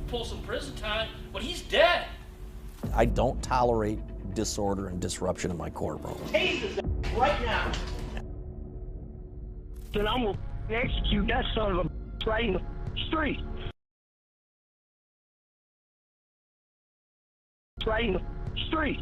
pull some prison time, but he's dead. I don't tolerate disorder and disruption in my courtroom. Tase his ass right now. Then I'm gonna execute that son of a right in the street. Right in the street.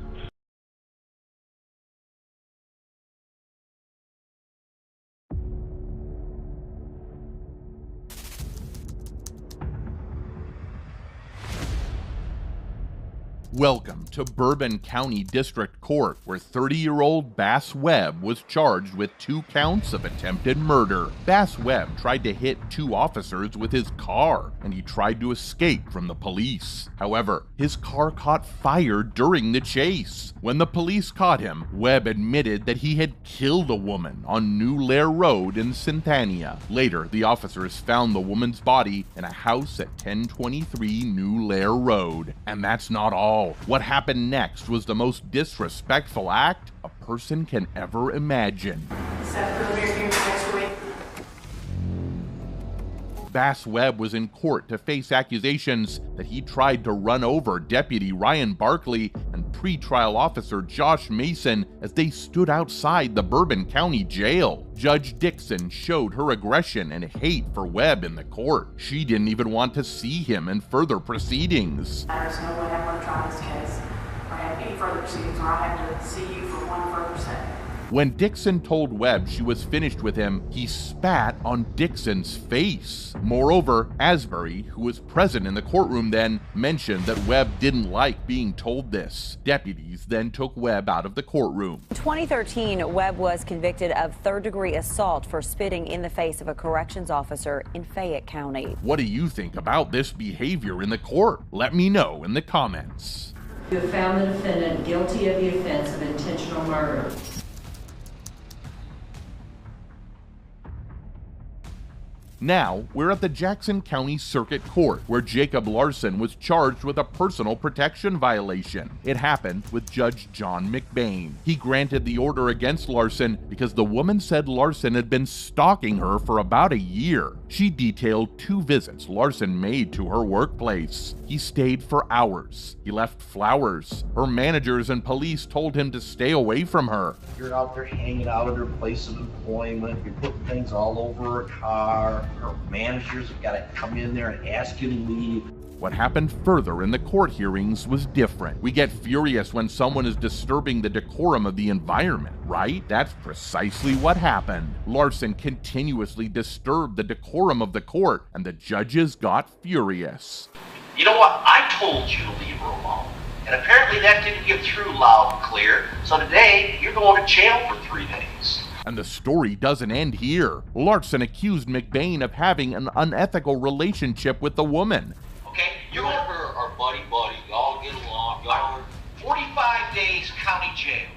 Welcome to Bourbon County District Court, where 30-year-old Bass Webb was charged with 2 counts of attempted murder. Bass Webb tried to hit 2 officers with his car, and he tried to escape from the police. However, his car caught fire during the chase. When the police caught him, Webb admitted that he had killed a woman on New Lair Road in Centania. Later, the officers found the woman's body in a house at 1023 New Lair Road. And that's not all. What happened next was the most disrespectful act a person can ever imagine. Bass Webb was in court to face accusations that he tried to run over Deputy Ryan Barkley and pretrial officer Josh Mason as they stood outside the Bourbon County Jail. Judge Dixon showed her aggression and hate for Webb in the court. She didn't even want to see him in further proceedings. There's no way I'm going to try this case or have any further proceedings, or I have to see you for one further setting. When Dixon told Webb she was finished with him, he spat on Dixon's face. Moreover, Asbury, who was present in the courtroom then, mentioned that Webb didn't like being told this. Deputies then took Webb out of the courtroom. In 2013, Webb was convicted of third-degree assault for spitting in the face of a corrections officer in Fayette County. What do you think about this behavior in the court? Let me know in the comments. You have found the defendant guilty of the offense of intentional murder. Now, we're at the Jackson County Circuit Court, where Jacob Larson was charged with a personal protection violation. It happened with Judge John McBain. He granted the order against Larson because the woman said Larson had been stalking her for about a year. She detailed 2 visits Larson made to her workplace. He stayed for hours. He left flowers. Her managers and police told him to stay away from her. You're out there hanging out at her place of employment. You're putting things all over her car. Her managers have got to come in there and ask you to leave. What happened further in the court hearings was different. We get furious when someone is disturbing the decorum of the environment, right? That's precisely what happened. Larson continuously disturbed the decorum of the court, and the judges got furious. You know what? I told you to leave her alone. And apparently that didn't get through loud and clear. So today, you're going to jail for 3 days. And the story doesn't end here. Larson accused McBain of having an unethical relationship with the woman. Okay, you and her are buddy-buddy. Y'all get along. Y'all are 45 days county jail.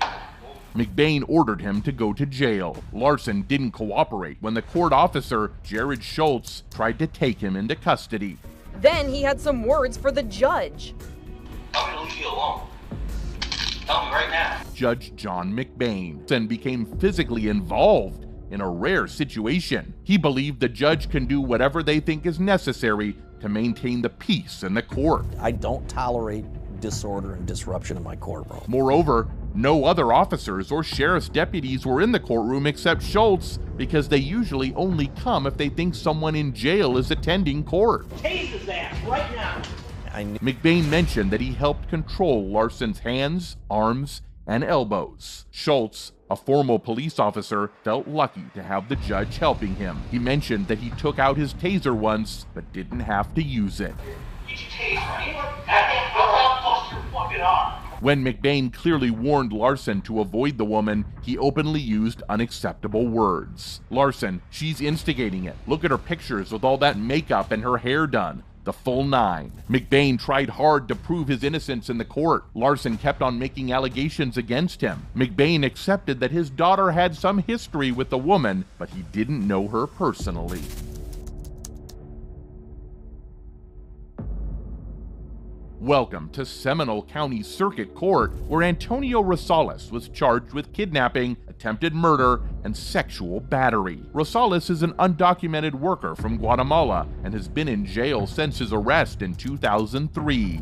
McBain ordered him to go to jail. Larson didn't cooperate when the court officer, Jared Schultz, tried to take him into custody. Then he had some words for the judge. Tell me to leave you alone. Tell me right now. Judge John McBain then became physically involved in a rare situation. He believed the judge can do whatever they think is necessary to maintain the peace in the court. I don't tolerate disorder and disruption in my courtroom. Moreover, no other officers or sheriff's deputies were in the courtroom except Schultz, because they usually only come if they think someone in jail is attending court. Tase his ass right now. McBain mentioned that he helped control Larson's hands, arms, and elbows. Schultz, a former police officer, felt lucky to have the judge helping him. He mentioned that he took out his taser once, but didn't have to use it. Did you tase me? I'll bust your fucking arm. When McBain clearly warned Larson to avoid the woman, he openly used unacceptable words. Larson, she's instigating it. Look at her pictures with all that makeup and her hair done. The full 9. McBain tried hard to prove his innocence in the court. Larson kept on making allegations against him. McBain accepted that his daughter had some history with the woman, but he didn't know her personally. Welcome to Seminole County Circuit Court, where Antonio Rosales was charged with kidnapping a attempted murder, and sexual battery. Rosales is an undocumented worker from Guatemala and has been in jail since his arrest in 2003.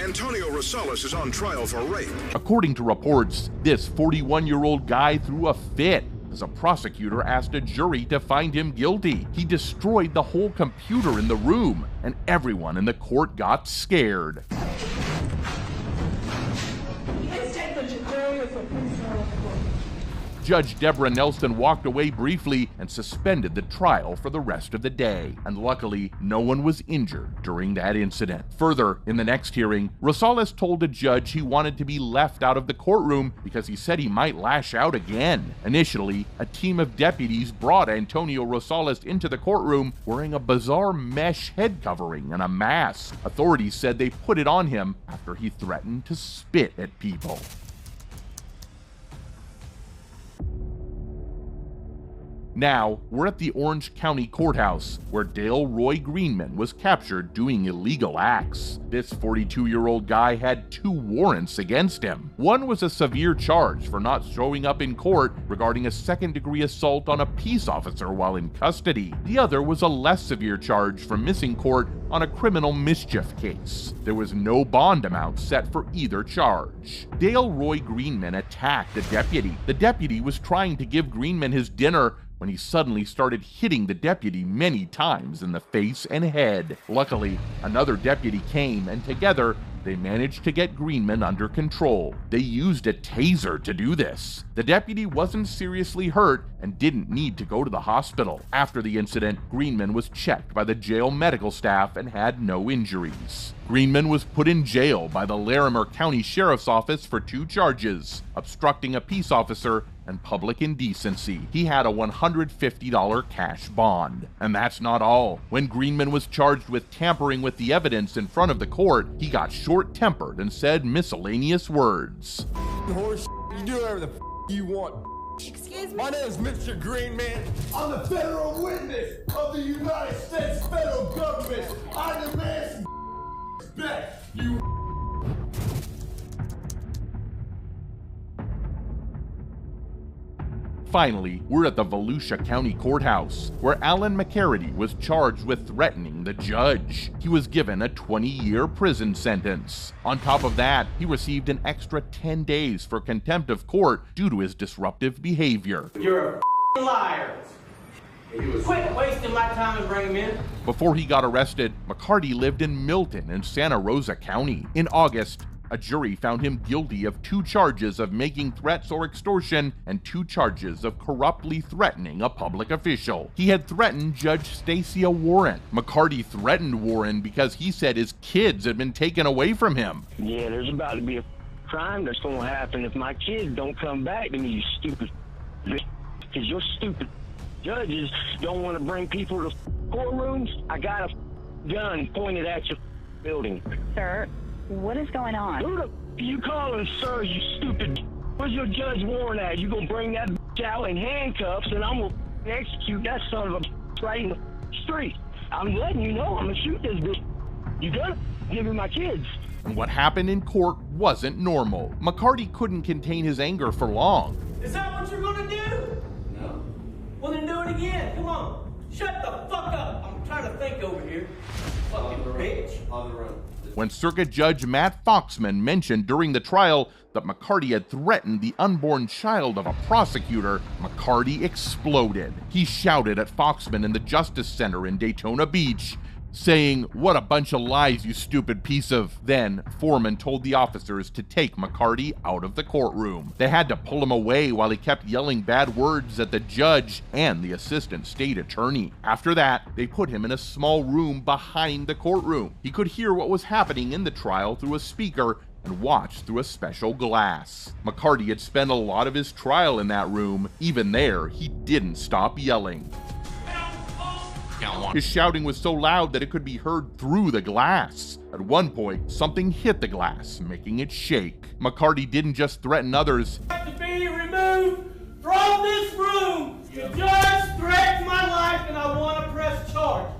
Antonio Rosales is on trial for rape. According to reports, this 41-year-old guy threw a fit as a prosecutor asked a jury to find him guilty. He destroyed the whole computer in the room, and everyone in the court got scared. Judge Deborah Nelson walked away briefly and suspended the trial for the rest of the day, and luckily, no one was injured during that incident. Further, in the next hearing, Rosales told a judge he wanted to be left out of the courtroom because he said he might lash out again. Initially, a team of deputies brought Antonio Rosales into the courtroom wearing a bizarre mesh head covering and a mask. Authorities said they put it on him after he threatened to spit at people. Now, we're at the Orange County Courthouse, where Dale Roy Greenman was captured doing illegal acts. This 42-year-old guy had 2 warrants against him. One was a severe charge for not showing up in court regarding a second-degree assault on a peace officer while in custody. The other was a less severe charge for missing court on a criminal mischief case. There was no bond amount set for either charge. Dale Roy Greenman attacked a deputy. The deputy was trying to give Greenman his dinner when he suddenly started hitting the deputy many times in the face and head. Luckily, another deputy came, and together, they managed to get Greenman under control. They used a taser to do this. The deputy wasn't seriously hurt and didn't need to go to the hospital. After the incident, Greenman was checked by the jail medical staff and had no injuries. Greenman was put in jail by the Larimer County Sheriff's Office for 2 charges: obstructing a peace officer and public indecency. He had a $150 cash bond. And that's not all. When Greenman was charged with tampering with the evidence in front of the court, he got short-tempered and said miscellaneous words. Horse, you do whatever the you want. Excuse me? My name is Mr. Greenman. I'm the federal witness of the United States federal government. I demand some respect, you. Finally, we're at the Volusia County Courthouse, where Alan McCarty was charged with threatening the judge. He was given a 20-year prison sentence. On top of that, he received an extra 10 days for contempt of court due to his disruptive behavior. You're a liar. Quit wasting my time and bring him in. Before he got arrested, McCarty lived in Milton in Santa Rosa County. In August, a jury found him guilty of 2 charges of making threats or extortion and 2 charges of corruptly threatening a public official. He had threatened Judge Stacia Warren. McCarty threatened Warren because he said his kids had been taken away from him. Yeah, there's about to be a crime that's going to happen if my kids don't come back to me, you stupid bitch. Because your stupid judges don't want to bring people to courtrooms. I got a gun pointed at your building. Sir, what is going on? Who the you calling, sir, you stupid? Where's your Judge Warren at? You gonna bring that out in handcuffs and I'm gonna execute that son of a right in the street. I'm letting you know I'm gonna shoot this bitch. You gonna give me my kids. And what happened in court wasn't normal. McCarty couldn't contain his anger for long. Is that what you're gonna do? No. Well, then do it again. Come on. Shut the fuck up. I'm trying to think over here. Fucking bitch. On the road. When Circuit Judge Matt Foxman mentioned during the trial that McCarty had threatened the unborn child of a prosecutor, McCarty exploded. He shouted at Foxman in the Justice Center in Daytona Beach, saying, "What a bunch of lies, you stupid piece of..." Then, Foreman told the officers to take McCarty out of the courtroom. They had to pull him away while he kept yelling bad words at the judge and the assistant state attorney. After that, they put him in a small room behind the courtroom. He could hear what was happening in the trial through a speaker and watch through a special glass. McCarty had spent a lot of his trial in that room. Even there, he didn't stop yelling. His shouting was so loud that it could be heard through the glass. At one point, something hit the glass, making it shake. McCarty didn't just threaten others. To be removed from this room. The judge threatened my life and I want to press charges.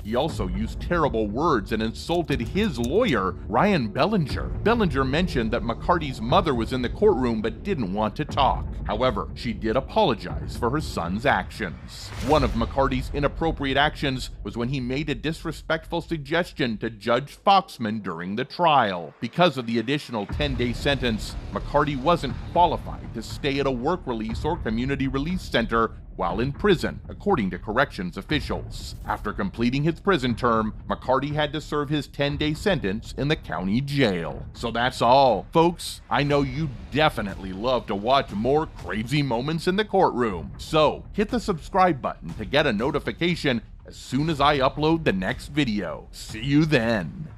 He also used terrible words and insulted his lawyer, Ryan Bellinger. Bellinger mentioned that McCarty's mother was in the courtroom but didn't want to talk. However, she did apologize for her son's actions. One of McCarty's inappropriate actions was when he made a disrespectful suggestion to Judge Foxman during the trial. Because of the additional 10-day sentence, McCarty wasn't qualified to stay at a work release or community release center while in prison, according to corrections officials. After completing his prison term, McCarty had to serve his 10-day sentence in the county jail. So that's all. Folks, I know you definitely love to watch more crazy moments in the courtroom. So hit the subscribe button to get a notification as soon as I upload the next video. See you then.